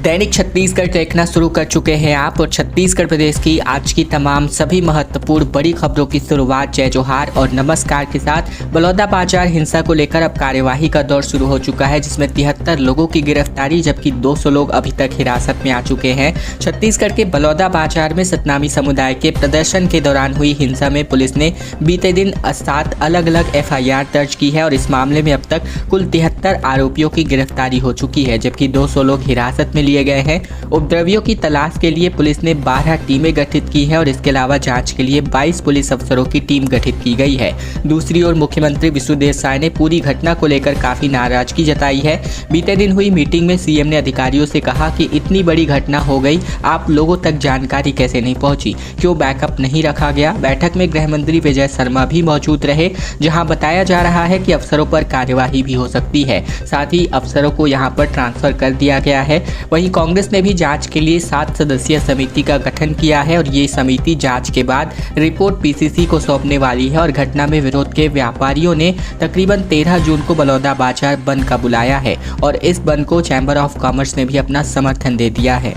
दैनिक छत्तीसगढ़ देखना शुरू कर चुके हैं आप और छत्तीसगढ़ प्रदेश की आज की तमाम सभी महत्वपूर्ण बड़ी खबरों की शुरुआत जय जोहार और नमस्कार के साथ। बलौदाबाजार हिंसा को लेकर अब कार्यवाही का दौर शुरू हो चुका है, जिसमें 73 लोगों की गिरफ्तारी जबकि 200 लोग अभी तक हिरासत में आ चुके हैं। छत्तीसगढ़ के बलौदाबाजार में सतनामी समुदाय के प्रदर्शन के दौरान हुई हिंसा में पुलिस ने बीते दिन 7 अलग अलग FIR दर्ज की है और इस मामले में अब तक कुल 73 आरोपियों की गिरफ्तारी हो चुकी है, जबकि 200 लोग हिरासत में लिए गए हैं। उपद्रवियों की तलाश के लिए पुलिस ने 12 टीमें गठित की है और इसके अलावा जांच के लिए 22 पुलिस अफसरों की टीम गठित की गई है। दूसरी ओर मुख्यमंत्री विष्णुदेव साय ने पूरी घटना को लेकर काफी नाराजगी जताई है। बीते दिन हुई मीटिंग में CM ने अधिकारियों से कहा कि इतनी बड़ी घटना हो गई, आप लोगों तक जानकारी कैसे नहीं पहुंची, क्यों बैकअप नहीं रखा गया। बैठक में गृह मंत्री विजय शर्मा भी मौजूद रहे, जहां बताया जा रहा है कि अफसरों पर कार्यवाही भी हो सकती है। साथ ही अफसरों को यहां पर ट्रांसफर कर दिया गया है। वहीं कांग्रेस ने भी जांच के लिए 7 सदस्यीय समिति का गठन किया है और ये समिति जांच के बाद रिपोर्ट PCC को सौंपने वाली है। और घटना में विरोध के व्यापारियों ने तकरीबन 13 जून को बलौदाबाजार बंद का बुलाया है और इस बंद को चैम्बर ऑफ कॉमर्स ने भी अपना समर्थन दे दिया है।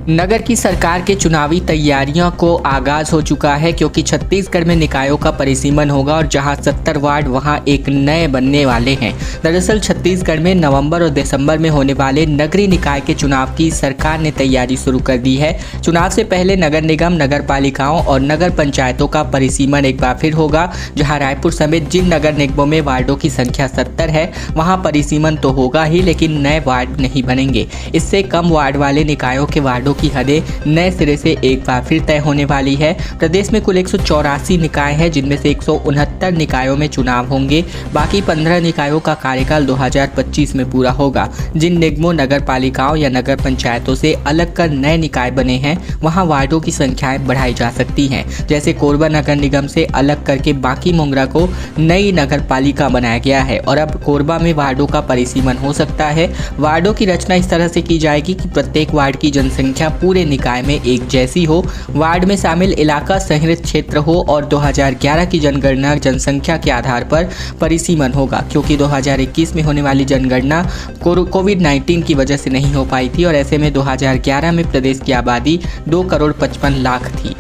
नगर की सरकार के चुनावी तैयारियों को आगाज हो चुका है, क्योंकि छत्तीसगढ़ में निकायों का परिसीमन होगा और जहां 70 वार्ड वहां एक नए बनने वाले हैं। दरअसल छत्तीसगढ़ में नवंबर और दिसंबर में होने वाले नगरीय निकाय के चुनाव की सरकार ने तैयारी शुरू कर दी है। चुनाव से पहले नगर निगम, नगर पालिकाओं और नगर पंचायतों का परिसीमन एक बार फिर होगा। जहाँ रायपुर समेत जिन नगर निगमों में वार्डों की संख्या 70 है वहाँ परिसीमन तो होगा ही, लेकिन नए वार्ड नहीं बनेंगे। इससे कम वार्ड वाले निकायों के वार्डों की हदें नए सिरे से एक बार फिर तय होने वाली है। प्रदेश में कुल 184 निकाय हैं, जिनमें से 169 निकायों में चुनाव होंगे। बाकी 15 निकायों का कार्यकाल 2025 में पूरा होगा। जिन निगमों, नगर पालिकाओं या नगर पंचायतों से अलग कर नए निकाय बने हैं वहां वार्डों की संख्याएं बढ़ाई जा सकती हैं। जैसे कोरबा नगर निगम से अलग करके बाकी मोंगरा को नई नगर पालिका बनाया गया है और अब कोरबा में वार्डों का परिसीमन हो सकता है। वार्डों की रचना इस तरह से की जाएगी कि प्रत्येक वार्ड की जनसंख्या पूरे निकाय में एक जैसी हो, वार्ड में शामिल इलाका शहरी क्षेत्र हो और 2011 की जनगणना जनसंख्या के आधार पर परिसीमन होगा, क्योंकि 2021 में होने वाली जनगणना कोविड-19 की वजह से नहीं हो पाई थी और ऐसे में 2011 में प्रदेश की आबादी 2,55,00,000 थी।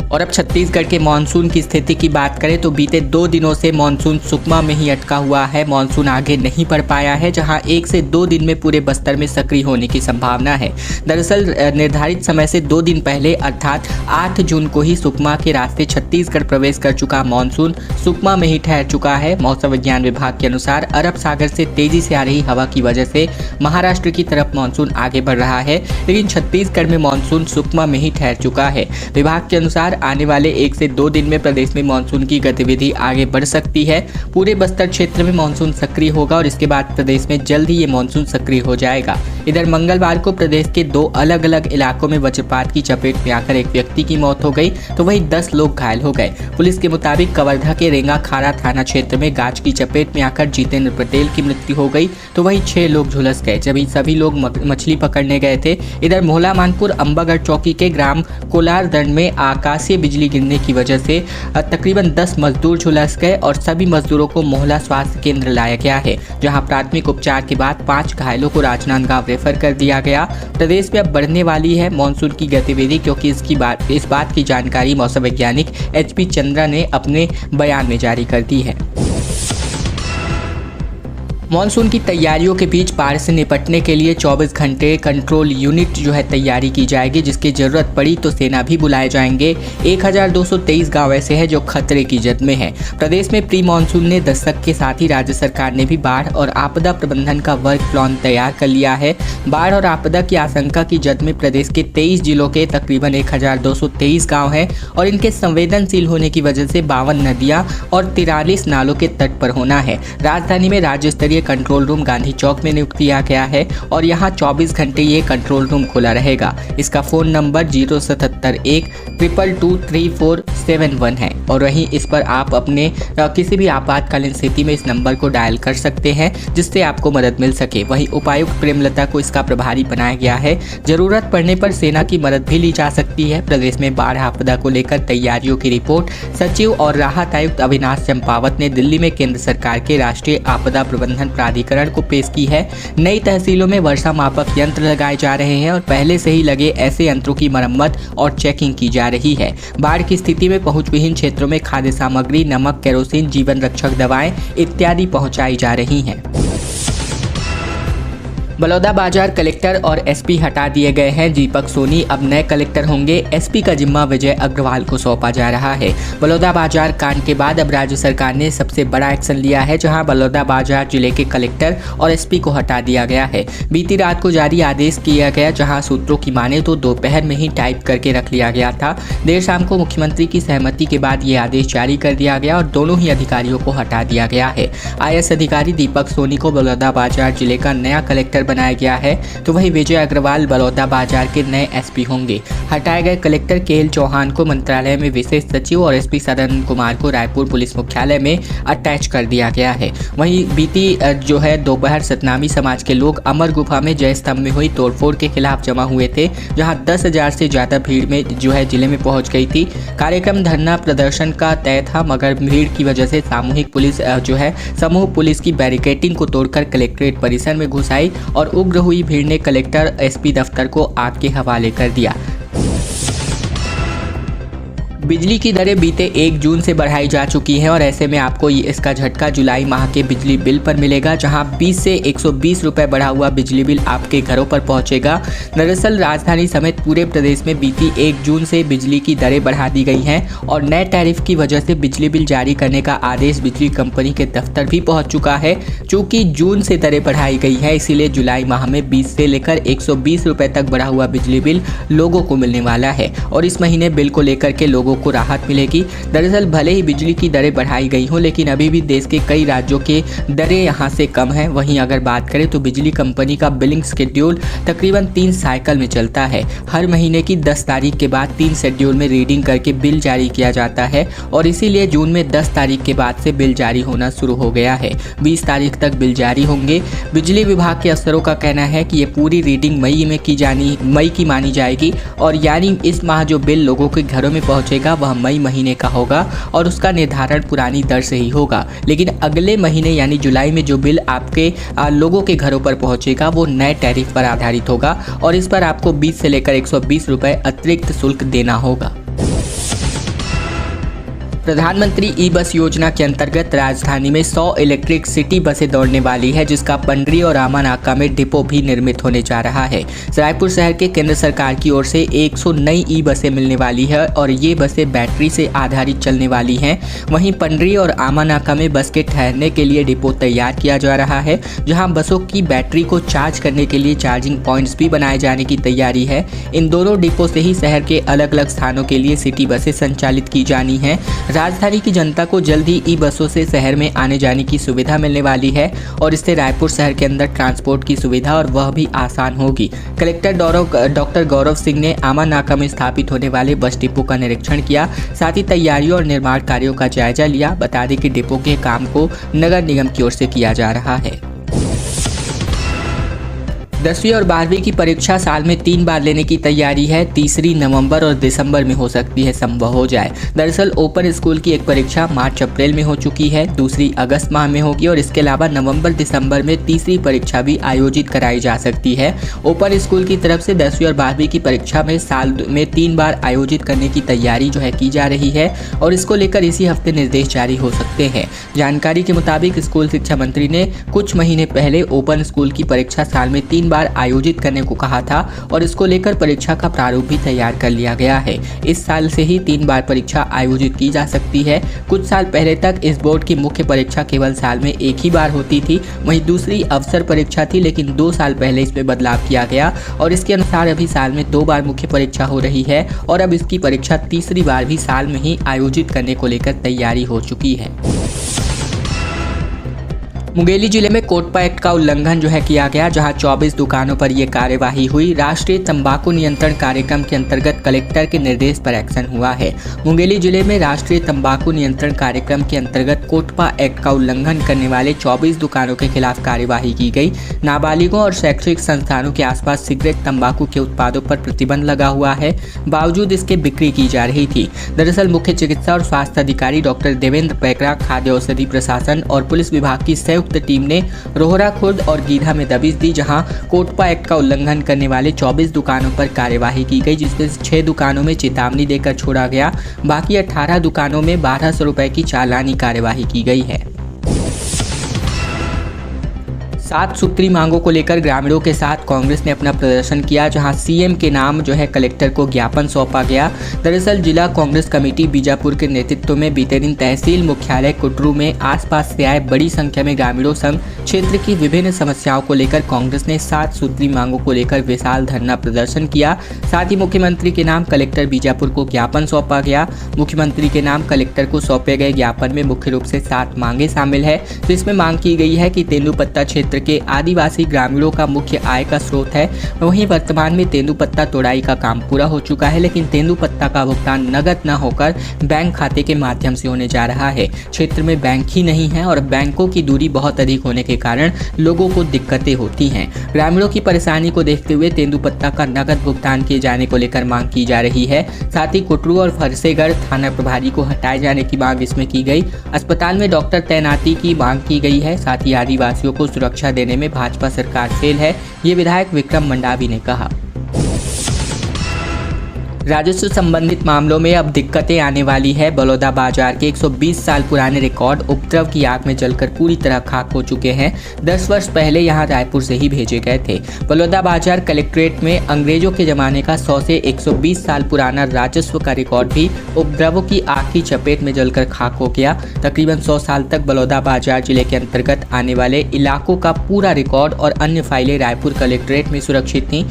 और अब छत्तीसगढ़ के मानसून की स्थिति की बात करें तो बीते 2 दिनों से मानसून सुकमा में ही अटका हुआ है। मानसून आगे नहीं बढ़ पाया है, जहां 1 से 2 दिन में पूरे बस्तर में सक्रिय होने की संभावना है। दरअसल निर्धारित समय से 2 दिन पहले अर्थात 8 जून को ही सुकमा के रास्ते छत्तीसगढ़ प्रवेश कर चुका मानसून सुकमा में ही ठहर चुका है। मौसम विज्ञान विभाग के अनुसार अरब सागर से तेजी से आ रही हवा की वजह से महाराष्ट्र की तरफ मानसून आगे बढ़ रहा है, लेकिन छत्तीसगढ़ में मानसून सुकमा में ही ठहर चुका है। विभाग के अनुसार आने वाले 1 से 2 दिन में प्रदेश में मानसून की गतिविधि आगे बढ़ सकती है। पूरे बस्तर क्षेत्र में मानसून सक्रिय होगा और इसके बाद प्रदेश में जल्द ही ये मानसून सक्रिय हो जाएगा। इधर मंगलवार को प्रदेश के 2 अलग अलग इलाकों में वज्रपात की चपेट में आकर एक व्यक्ति की मौत हो गई तो वहीं 10 लोग घायल हो गए। पुलिस के मुताबिक कवर्धा के रेंगा खारा थाना क्षेत्र में गाज की चपेट में आकर जितेंद्र पटेल की मृत्यु हो गई तो वहीं 6 लोग झुलस गए, जबकि सभी लोग मछली पकड़ने गए थे। इधर मोहला मानपुर अंबागढ़ चौकी के ग्राम कोलारदंड में आकाशीय बिजली गिरने की वजह से तकरीबन 10 मजदूर झुलस गए और सभी मजदूरों को मोहला स्वास्थ्य केंद्र लाया गया है, जहां प्राथमिक उपचार के बाद 5 घायलों को राजनांदगांव रेफर कर दिया गया। प्रदेश में अब बढ़ने वाली है मानसून की गतिविधि, क्योंकि इस बात की जानकारी मौसम वैज्ञानिक HP चंद्रा ने अपने बयान में जारी कर दी है। मानसून की तैयारियों के बीच बाढ़ से निपटने के लिए 24 घंटे कंट्रोल यूनिट जो है तैयारी की जाएगी, जिसकी जरूरत पड़ी तो सेना भी बुलाए जाएंगे। 1223 गांव ऐसे हैं जो खतरे की जद में हैं। प्रदेश में प्री मानसून ने दस्तक के साथ ही राज्य सरकार ने भी बाढ़ और आपदा प्रबंधन का वर्क प्लान तैयार कर लिया है। बाढ़ और आपदा की आशंका की जद में प्रदेश के 23 जिलों के तकरीबन 1223 गाँव हैं और इनके संवेदनशील होने की वजह से 52 नदियाँ और 43 नालों के तट पर होना है। राजधानी में राज्य स्तरीय कंट्रोल रूम गांधी चौक में नियुक्त किया गया है और यहाँ 24 घंटे ये कंट्रोल रूम खुला रहेगा। इसका फ़ोन नंबर 07712223471 है और वहीं इस पर आप अपने किसी भी आपातकालीन स्थिति में इस नंबर को डायल कर सकते हैं जिससे आपको मदद मिल सके। वहीं उपायुक्त प्रेमलता को इसका प्रभारी बनाया गया है। जरूरत पड़ने पर सेना की मदद भी ली जा सकती है। प्रदेश में बाढ़ आपदा को लेकर तैयारियों की रिपोर्ट सचिव और राहत आयुक्त अविनाश चंपावत ने दिल्ली में केंद्र सरकार के राष्ट्रीय आपदा प्रबंधन प्राधिकरण को पेश की है। नई तहसीलों में वर्षा मापक यंत्र लगाए जा रहे हैं और पहले से ही लगे ऐसे यंत्रों की मरम्मत और चेकिंग की जा रही है। बाढ़ की स्थिति में पहुंचविहीन क्षेत्रों में खाद्य सामग्री, नमक, केरोसिन, जीवन रक्षक दवाएं इत्यादि पहुंचाई जा रही हैं। बलौदाबाजार कलेक्टर और एसपी हटा दिए गए हैं। दीपक सोनी अब नए कलेक्टर होंगे। एसपी का जिम्मा विजय अग्रवाल को सौंपा जा रहा है। बलौदाबाजार कांड के बाद अब राज्य सरकार ने सबसे बड़ा एक्शन लिया है, जहां बलौदाबाजार जिले के कलेक्टर और एसपी को हटा दिया गया है। बीती रात को जारी आदेश किया गया, जहां सूत्रों की माने तो दोपहर में ही टाइप करके रख लिया गया था। देर शाम को मुख्यमंत्री की सहमति के बाद ये आदेश जारी कर दिया गया और दोनों ही अधिकारियों को हटा दिया गया है। आईएएस अधिकारी दीपक सोनी को बलौदाबाजार जिले का नया कलेक्टर बनाया गया है, तो वही विजय अग्रवाल बलौदाबाजार के नए एसपी होंगे। हटाए गए कलेक्टर केएल चौहान को मंत्रालय में विशेष सचिव और एसपी सदानंद कुमार को रायपुर पुलिस मुख्यालय में अटैच कर दिया गया है। वहीं बीती दोपहर सतनामी समाज के लोग अमर गुफा में जय स्तंभ में हुई तोड़फोड़ के खिलाफ जमा हुए थे, जहां 10,000 से ज्यादा भीड़ में जिले में पहुंच गई थी। कार्यक्रम धरना प्रदर्शन का तय था, मगर भीड़ की वजह से समूह पुलिस की बैरिकेडिंग को तोड़कर कलेक्ट्रेट परिसर में घुस आई और उग्र हुई भीड़ ने कलेक्टर एसपी दफ्तर को आग के हवाले कर दिया। बिजली की दरें बीते 1 जून से बढ़ाई जा चुकी हैं और ऐसे में आपको इसका झटका जुलाई माह के बिजली बिल पर मिलेगा, जहां 20 से 120 रुपए बढ़ा हुआ बिजली बिल आपके घरों पर पहुंचेगा। दरअसल राजधानी समेत पूरे प्रदेश में बीती 1 जून से बिजली की दरें बढ़ा दी गई हैं और नए टैरिफ की वजह से बिजली बिल जारी करने का आदेश बिजली कंपनी के दफ्तर भी पहुँच चुका है। चूँकि जून से दरें बढ़ाई गई है, इसीलिए जुलाई माह में 20 से लेकर 120 रुपए तक बढ़ा हुआ बिजली बिल लोगों को मिलने वाला है और इस महीने बिल को लेकर के लोगों को राहत मिलेगी। दरअसल भले ही बिजली की दरें बढ़ाई गई हों, लेकिन अभी भी देश के कई राज्यों के दरें यहां से कम हैं। वहीं अगर बात करें तो बिजली कंपनी का बिलिंग शेड्यूल तकरीबन 3 साइकिल में चलता है। हर महीने की 10 तारीख के बाद 3 शेड्यूल में रीडिंग करके बिल जारी किया जाता है और इसीलिए जून में 10 तारीख के बाद से बिल जारी होना शुरू हो गया है। 20 तारीख तक बिल जारी होंगे। बिजली विभाग के अफसरों का कहना है कि ये पूरी रीडिंग मई की मानी जाएगी और यानी इस माह जो बिल लोगों के घरों में पहुंचेगा वह मई महीने का होगा और उसका निर्धारण पुरानी दर से ही होगा। लेकिन अगले महीने यानी जुलाई में जो बिल आपके लोगों के घरों पर पहुंचेगा वो नए टैरिफ पर आधारित होगा और इस पर आपको 20 से लेकर 120 रुपए अतिरिक्त शुल्क देना होगा। प्रधानमंत्री ई बस योजना के अंतर्गत राजधानी में 100 इलेक्ट्रिक सिटी बसें दौड़ने वाली है, जिसका पंडरी और रामा नाका में डिपो भी निर्मित होने जा रहा है। रायपुर शहर के केंद्र सरकार की ओर से 100 नई ई बसें मिलने वाली है और ये बसें बैटरी से आधारित चलने वाली हैं। वहीं पंडरी और आमा नाका में बस के ठहरने के लिए डिपो तैयार किया जा रहा है, जहाँ बसों की बैटरी को चार्ज करने के लिए चार्जिंग पॉइंट्स भी बनाए जाने की तैयारी है। इन दोनों डिपो से ही शहर के अलग अलग स्थानों के लिए सिटी बसें संचालित की जानी है। राजधानी की जनता को जल्द ही ई बसों से शहर में आने जाने की सुविधा मिलने वाली है और इससे रायपुर शहर के अंदर ट्रांसपोर्ट की सुविधा और वह भी आसान होगी। कलेक्टर डॉक्टर गौरव सिंह ने आमा नाका में स्थापित होने वाले बस डिपो का निरीक्षण किया, साथ ही तैयारियों और निर्माण कार्यों का जायजा लिया। बता दें कि डिपो के काम को नगर निगम की ओर से किया जा रहा है। 10वीं और 12वीं की परीक्षा साल में 3 बार लेने की तैयारी है। तीसरी नवंबर और दिसंबर में हो सकती है, संभव हो जाए। दरअसल ओपन स्कूल की एक परीक्षा मार्च अप्रैल में हो चुकी है, दूसरी अगस्त माह में होगी और इसके अलावा नवंबर दिसंबर में तीसरी परीक्षा भी आयोजित कराई जा सकती है। ओपन स्कूल की तरफ से 10वीं और 12वीं की परीक्षा में साल में 3 बार आयोजित करने की तैयारी की जा रही है और इसको लेकर इसी हफ्ते निर्देश जारी हो सकते हैं। जानकारी के मुताबिक स्कूल शिक्षा मंत्री ने कुछ महीने पहले ओपन स्कूल की परीक्षा साल में 3 बार आयोजित करने को कहा था और इसको लेकर परीक्षा का प्रारूप भी तैयार कर लिया गया है। इस साल से ही 3 बार परीक्षा आयोजित की जा सकती है। कुछ साल पहले तक इस बोर्ड की मुख्य परीक्षा केवल साल में 1 ही बार होती थी, वहीं दूसरी अवसर परीक्षा थी, लेकिन 2 साल पहले इसमें बदलाव किया गया और इसके अनुसार अभी साल में 2 बार मुख्य परीक्षा हो रही है और अब इसकी परीक्षा तीसरी बार भी साल में ही आयोजित करने को लेकर तैयारी हो चुकी है। मुंगेली जिले में कोटपा एक्ट का उल्लंघन किया गया, जहां 24 दुकानों पर यह कार्यवाही हुई। राष्ट्रीय तंबाकू नियंत्रण कार्यक्रम के अंतर्गत कलेक्टर के निर्देश पर एक्शन हुआ है। मुंगेली जिले में राष्ट्रीय तंबाकू नियंत्रण कार्यक्रम के अंतर्गत कोटपा एक्ट का उल्लंघन करने वाले 24 दुकानों के खिलाफ कार्यवाही की गई। नाबालिगों और शैक्षणिक संस्थानों के आसपास सिगरेट, तंबाकू के उत्पादों पर प्रतिबंध लगा हुआ है, बावजूद इसके बिक्री की जा रही थी। दरअसल मुख्य चिकित्सा और स्वास्थ्य अधिकारी डॉक्टर देवेंद्र पैकरा, खाद्य औषधि प्रशासन और पुलिस विभाग की संयुक्त टीम ने रोहरा खुर्द और गीधा में दबिश दी, जहां कोटपा एक्ट का उल्लंघन करने वाले 24 दुकानों पर कार्यवाही की गई, जिसमें 6 दुकानों में चेतावनी देकर छोड़ा गया। बाकी 18 दुकानों में 1200 रुपए की चालानी कार्यवाही की गई है। 7 सूत्री मांगों को लेकर ग्रामीणों के साथ कांग्रेस ने अपना प्रदर्शन किया, जहां सीएम के नाम कलेक्टर को ज्ञापन सौंपा गया। दरअसल जिला कांग्रेस कमेटी बीजापुर के नेतृत्व में बीते दिन तहसील मुख्यालय कुटरू में आसपास से आए बड़ी संख्या में ग्रामीणों संग क्षेत्र की विभिन्न समस्याओं को लेकर कांग्रेस ने 7 सूत्री मांगों को लेकर विशाल धरना प्रदर्शन किया। साथ ही मुख्यमंत्री के नाम कलेक्टर बीजापुर को ज्ञापन सौंपा गया। मुख्यमंत्री के नाम कलेक्टर को सौंपे गए ज्ञापन में मुख्य रूप से 7 मांगे शामिल है, जिसमें मांग की गई है कि तेंदुपत्ता क्षेत्र के आदिवासी ग्रामीणों का मुख्य आय का स्रोत है। वहीं वर्तमान में तेंदुपत्ता तोड़ाई का काम पूरा हो चुका है, लेकिन तेंदुपत्ता का भुगतान नगद न होकर बैंक खाते के माध्यम से होने जा रहा है। क्षेत्र में बैंक ही नहीं है और बैंकों की दूरी बहुत अधिक होने के कारण लोगों को दिक्कतें होती हैं। ग्रामीणों की परेशानी को देखते हुए तेंदुपत्ता का नगद भुगतान किए जाने को लेकर मांग की जा रही है। साथ ही कुटरू और फरसेगढ़ थाना प्रभारी को हटाए जाने की मांग इसमें की गई। अस्पताल में डॉक्टर तैनाती की मांग की गई है। साथ ही आदिवासियों को सुरक्षा देने में भाजपा सरकार फेल है, ये विधायक विक्रम मंडावी ने कहा। राजस्व संबंधित मामलों में अब दिक्कतें आने वाली है। बलौदाबाजार के 120 साल पुराने रिकॉर्ड उपद्रव की आग में जलकर पूरी तरह खाक हो चुके हैं। 10 वर्ष पहले यहां रायपुर से ही भेजे गए थे। बलौदाबाजार कलेक्ट्रेट में अंग्रेजों के जमाने का 100 से 120 साल पुराना राजस्व का रिकॉर्ड भी उपद्रवों की आग की चपेट में जलकर खाक हो गया। तकरीबन 100 साल तक बलौदाबाजार जिले के अंतर्गत आने वाले इलाकों का पूरा रिकॉर्ड और अन्य फाइलें रायपुर कलेक्ट्रेट में सुरक्षित थी।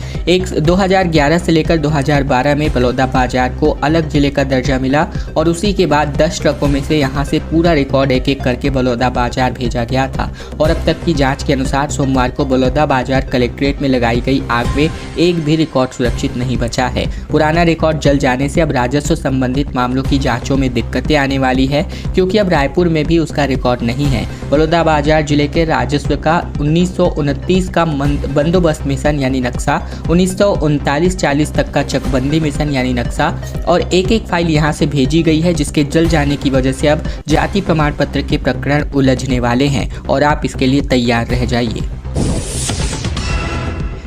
2011 से लेकर 2012 में बलौदाबाजार को अलग जिले का दर्जा मिला और उसी के बाद 10 ट्रकों में से यहां से पूरा रिकॉर्ड एक एक करके बलौदाबाजार भेजा गया था। और अब तक की जांच के अनुसार सोमवार को बलौदाबाजार कलेक्ट्रेट में लगाई गई आग में एक भी रिकॉर्ड सुरक्षित नहीं बचा है। पुराना रिकॉर्ड जल जाने से अब राजस्व संबंधित मामलों की जांचों में दिक्कतें आने वाली है, क्योंकि अब रायपुर में भी उसका रिकॉर्ड नहीं है। बलौदाबाजार जिले के राजस्व का 1929 का बंदोबस्त मिशन यानी नक्शा, 1939-40 तक का चकबंदी मिशन यानी नक्शा और एक एक फाइल यहां से भेजी गई है, जिसके जल जाने की वजह से अब जाति प्रमाण पत्र के प्रकरण उलझने वाले हैं और आप इसके लिए तैयार रह जाइए।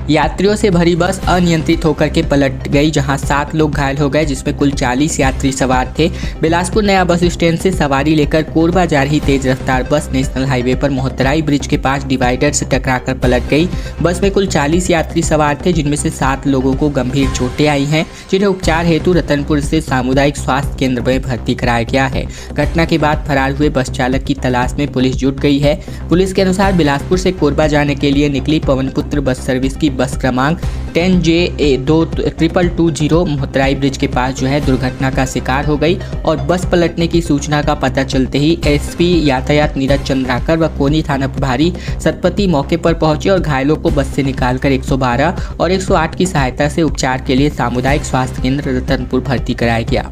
यात्रियों से भरी बस अनियंत्रित होकर के पलट गई, जहां 7 लोग घायल हो गए, जिसमें कुल 40 यात्री सवार थे। बिलासपुर नया बस स्टैंड से सवारी लेकर कोरबा जा रही तेज रफ्तार बस नेशनल हाईवे पर मोहतराई ब्रिज के पास डिवाइडर से टकराकर पलट गई। बस में कुल 40 यात्री सवार थे, जिनमें से 7 लोगों को गंभीर चोटें आई हैं, जिन्हें उपचार हेतु रतनपुर से सामुदायिक स्वास्थ्य केंद्र में भर्ती कराया गया है। घटना के बाद फरार हुए बस चालक की तलाश में पुलिस जुट गई है। पुलिस के अनुसार बिलासपुर से कोरबा जाने के लिए निकली पवनपुत्र बस सर्विस की बस क्रमांक 10JA2220 मोहतराई ब्रिज के पास दुर्घटना का शिकार हो गई और बस पलटने की सूचना का पता चलते ही एसपी यातायात नीरज चंद्राकर व कोनी थाना प्रभारी सतपति मौके पर पहुंचे और घायलों को बस से निकालकर 112 और 108 की सहायता से उपचार के लिए सामुदायिक स्वास्थ्य केंद्र रतनपुर भर्ती कराया गया।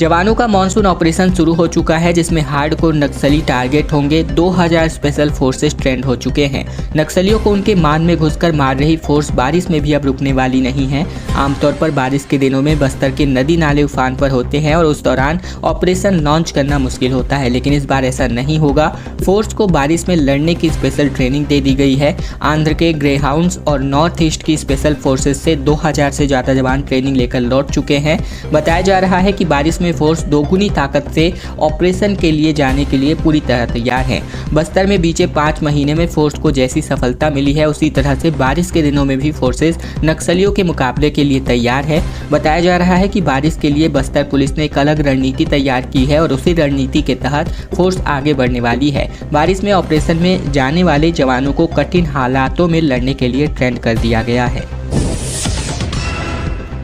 जवानों का मानसून ऑपरेशन शुरू हो चुका है, जिसमें हार्डकोर नक्सली टारगेट होंगे। 2000 स्पेशल फोर्सेस ट्रेंड हो चुके हैं। नक्सलियों को उनके मान में घुसकर मार रही फोर्स बारिश में भी अब रुकने वाली नहीं है। आमतौर पर बारिश के दिनों में बस्तर के नदी नाले उफान पर होते हैं और उस दौरान ऑपरेशन लॉन्च करना मुश्किल होता है, लेकिन इस बार ऐसा नहीं होगा। फोर्स को बारिश में लड़ने की स्पेशल ट्रेनिंग दे दी गई है। आंध्र के ग्रेहाउंड्स और नॉर्थ ईस्ट की स्पेशल फोर्सेस से 2000 से ज़्यादा जवान ट्रेनिंग लेकर लौट चुके हैं। बताया जा रहा है कि बारिश में फोर्स दोगुनी ताकत से ऑपरेशन के लिए जाने के लिए पूरी तरह तैयार है। बस्तर में बीते 5 महीने में फोर्स को जैसी सफलता मिली है, उसी तरह से बारिश के दिनों में भी फोर्सेस नक्सलियों के मुकाबले के लिए तैयार है। बताया जा रहा है कि बारिश के लिए बस्तर पुलिस ने एक अलग रणनीति तैयार की है और उसी रणनीति के तहत फोर्स आगे बढ़ने वाली है। बारिश में ऑपरेशन में जाने वाले जवानों को कठिन हालातों में लड़ने के लिए ट्रेंड कर दिया गया है।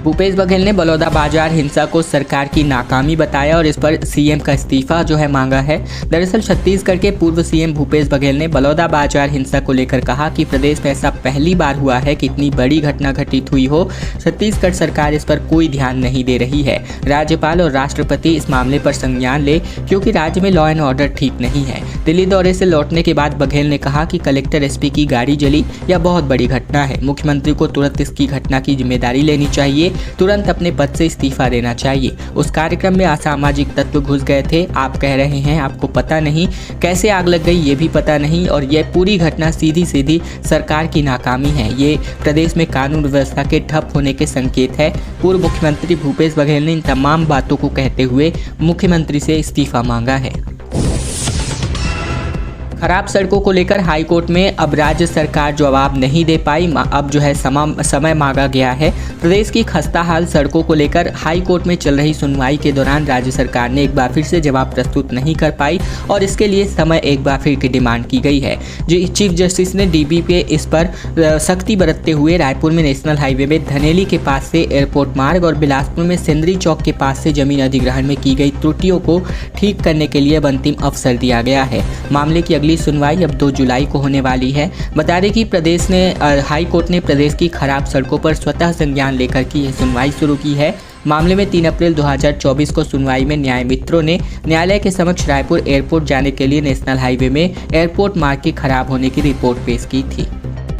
भूपेश बघेल ने बलौदाबाजार हिंसा को सरकार की नाकामी बताया और इस पर सीएम का इस्तीफा जो है मांगा है। दरअसल छत्तीसगढ़ के पूर्व सीएम भूपेश बघेल ने बलौदाबाजार हिंसा को लेकर कहा कि प्रदेश में ऐसा पहली बार हुआ है कि इतनी बड़ी घटना घटित हुई हो। छत्तीसगढ़ सरकार इस पर कोई ध्यान नहीं दे रही है। राज्यपाल और राष्ट्रपति इस मामले पर संज्ञान ले, क्योंकि राज्य में लॉ एंड ऑर्डर ठीक नहीं है। दिल्ली दौरे से लौटने के बाद बघेल ने कहा कि कलेक्टर एसपी की गाड़ी जली यह बहुत बड़ी घटना है। मुख्यमंत्री को तुरंत इसकी घटना की जिम्मेदारी लेनी चाहिए, तुरंत अपने पद से इस्तीफा देना चाहिए। उस कार्यक्रम में असामाजिक तत्व घुस गए थे। आप कह रहे हैं आपको पता नहीं, कैसे आग लग गई ये भी पता नहीं, और यह पूरी घटना सीधी सीधी सरकार की नाकामी है। ये प्रदेश में कानून व्यवस्था के ठप होने के संकेत है। पूर्व मुख्यमंत्री भूपेश बघेल ने इन तमाम बातों को कहते हुए मुख्यमंत्री से इस्तीफा मांगा है। खराब सड़कों को लेकर हाईकोर्ट में अब राज्य सरकार जवाब नहीं दे पाई। अब जो है समय मांगा गया है। प्रदेश की खस्ताहाल सड़कों को लेकर हाईकोर्ट में चल रही सुनवाई के दौरान राज्य सरकार ने एक बार फिर से जवाब प्रस्तुत नहीं कर पाई और इसके लिए समय एक बार फिर की डिमांड की गई है। चीफ जस्टिस ने डीबी पे इस पर सख्ती बरतते हुए रायपुर में नेशनल हाईवे में धनेली के पास से एयरपोर्ट मार्ग और बिलासपुर में सिंदरी चौक के पास से जमीन अधिग्रहण में की गई त्रुटियों को ठीक करने के लिए अंतिम अवसर दिया गया है। मामले की अगली सुनवाई अब 2 जुलाई को होने वाली है। बता दें कि हाई कोर्ट ने प्रदेश की खराब सड़कों पर स्वतः संज्ञान लेकर की यह सुनवाई शुरू की है। मामले में 3 अप्रैल 2024 को सुनवाई में न्याय मित्रों ने न्यायालय के समक्ष रायपुर एयरपोर्ट जाने के लिए नेशनल हाईवे में एयरपोर्ट मार्ग के खराब होने की रिपोर्ट पेश की थी।